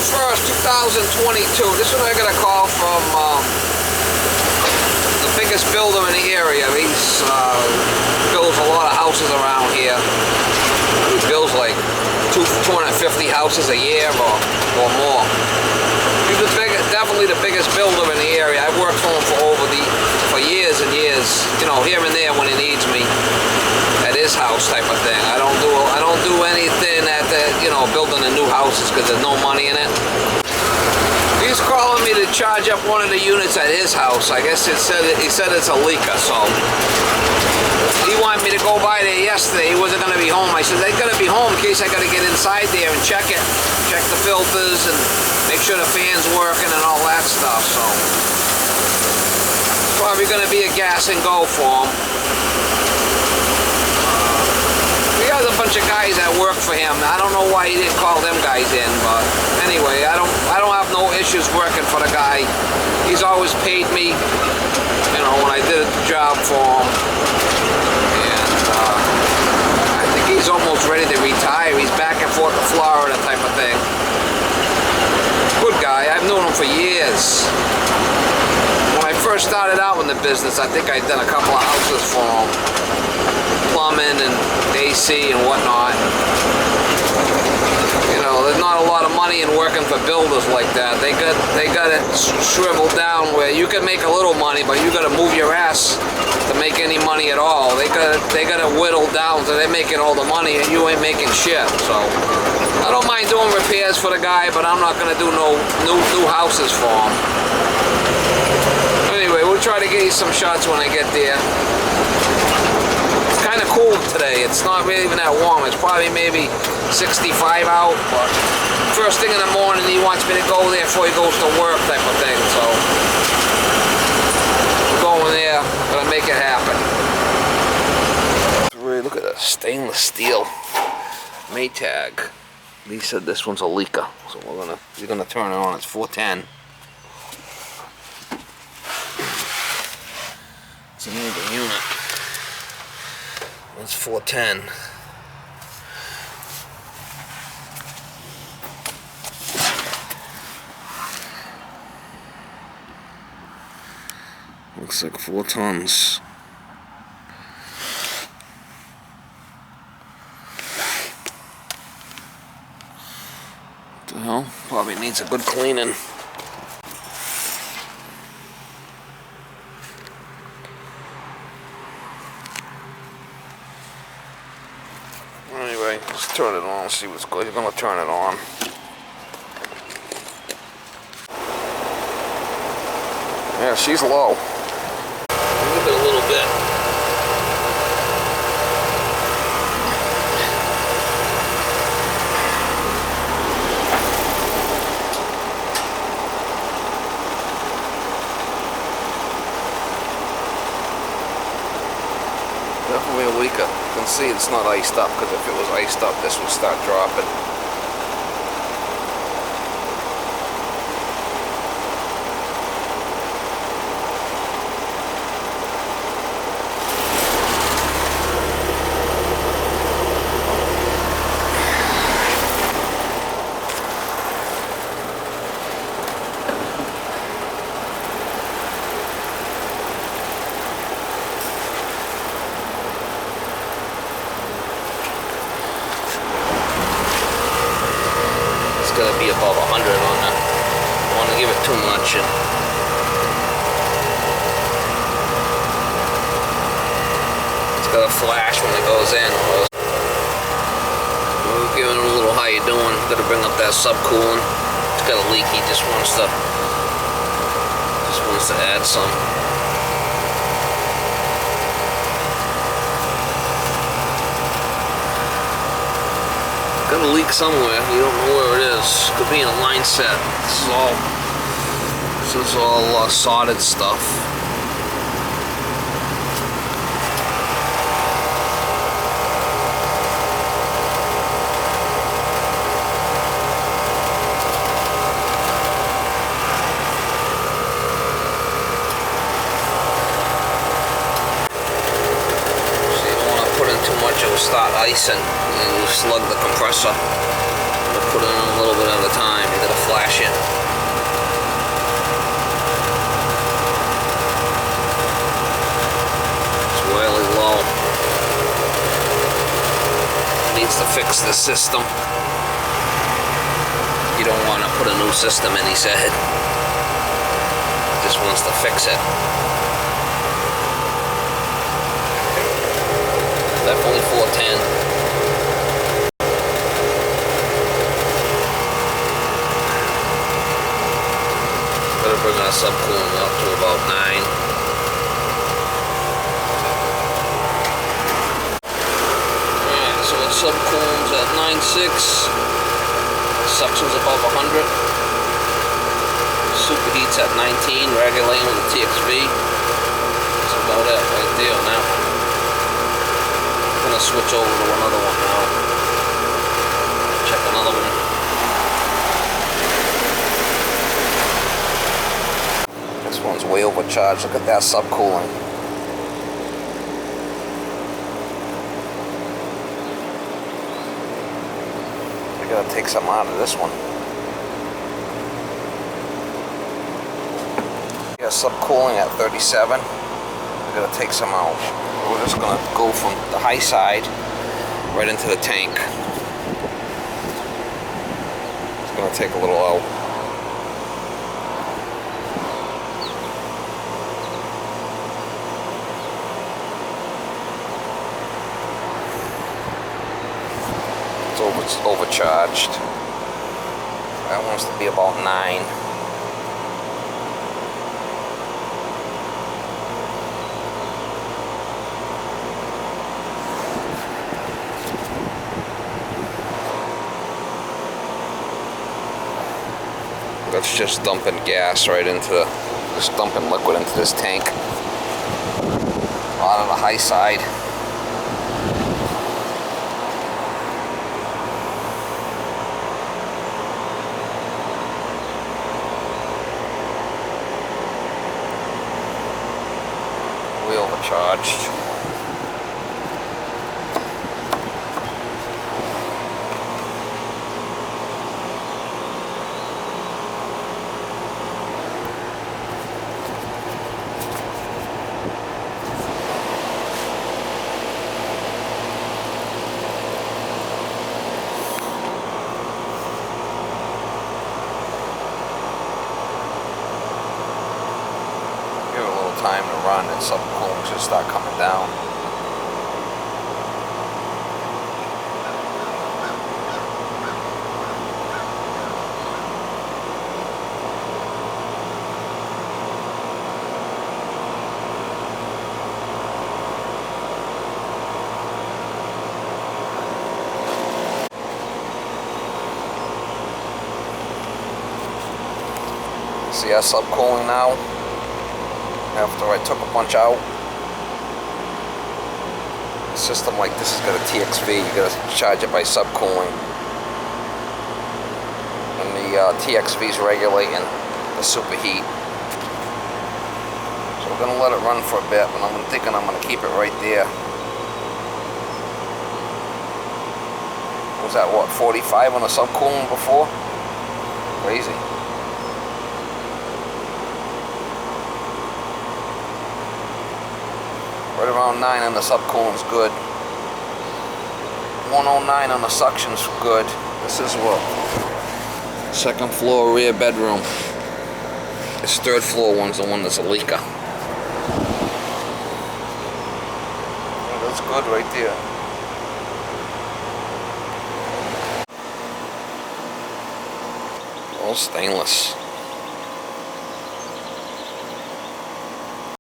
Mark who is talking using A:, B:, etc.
A: 1st, 2022. This one I got a call from the biggest builder in the area. He's builds a lot of houses around here. He builds like 250 houses a year or more. He's definitely the biggest builder in the area. I've worked for him for years and years. You know, here and there when he needs me at his house type of thing. I don't do anything at the, you know, building the new houses because there's no money in it. He's calling me to charge up one of the units at his house. I guess he said it's a leaker, so he wanted me to go by there yesterday. He wasn't going to be home. I said, they're going to be home in case I got to get inside there and check it. Check the filters and make sure the fan's working and all that stuff. So it's probably going to be a gas and go for him. We got a bunch of guys that work for him. I don't know why he didn't call them guys in, but anyway, I don't have no issues working for the guy. He's always paid me, you know, when I did the job for him. I think he's almost ready to retire. He's back and forth to Florida type of thing. Good guy. I've known him for years. When I first started out in the business, I think I'd done a couple of houses for him. Plumbing and AC and whatnot. You know, there's not a lot of money in working for builders like that. They got it shriveled down where you can make a little money, but you got to move your ass to make any money at all. They got it whittled down so they're making all the money and you ain't making shit. So I don't mind doing repairs for the guy, but I'm not gonna do no new houses for him. Anyway, we'll try to get you some shots when I get there. It's kind of cool today. It's not really even that warm. It's probably maybe 65 out, but first thing in the morning he wants me to go there before he goes to work type of thing. So going there, gonna make it happen. Really, look at that stainless steel Maytag. He said this one's a leaker, so he's gonna turn it on. It's 410. It's an older unit. It's 410. Looks like 4 tons. What the hell? Probably needs a good cleaning. Anyway, let's turn it on, see what's good. He's gonna turn it on. Yeah, she's low. Give it a little bit. Definitely a leaker. You can see it's not iced up, because if it was iced up, this would start dropping. Got to be above 100 on that. Don't want to give it too much. And it's got a flash when it goes in. We're giving it a little how you doing. Got to bring up that subcooling. It's got a leak. He just wants to add some. Got a leak somewhere. You don't know where it is. Could be in a line set. This is all soldered stuff. So you don't want to put in too much, it will start icing and you slug the compressor. Put it in a little bit at a time. You gotta flashing. It's really low. Needs to fix the system. You don't want to put a new system in, he said. Just wants to fix it. Definitely 410. Better bring our subcooling up to about 9. Alright, so the subcooling's at 9.6. Suction's above 100. Superheat's at 19, regulating with the TXV. That's about it right there on that one. I'm gonna switch over to another one now. Check another one. This one's way overcharged. Look at that subcooling. I gotta take some out of this one. Yeah, subcooling at 37. I gotta take some out. We're just gonna go from the high side right into the tank. It's gonna take a little out. It's overcharged. That wants to be about 9. That's just dumping gas right into, just dumping liquid into this tank. A lot on the high side. Way overcharged. Time to run and subcooling should start coming down. See our subcooling now? After I took a bunch out. A system like this has got a TXV, you gotta charge it by subcooling. And the TXV is regulating the superheat. So we're gonna let it run for a bit, but I'm thinking I'm gonna keep it right there. Was that what, 45 on the subcooling before? Crazy. Right around 9 on the subcooling's good. 109 on the suction's good. This is what? Second floor rear bedroom. This third floor one's the one that's a leaker. That's good right there. All stainless.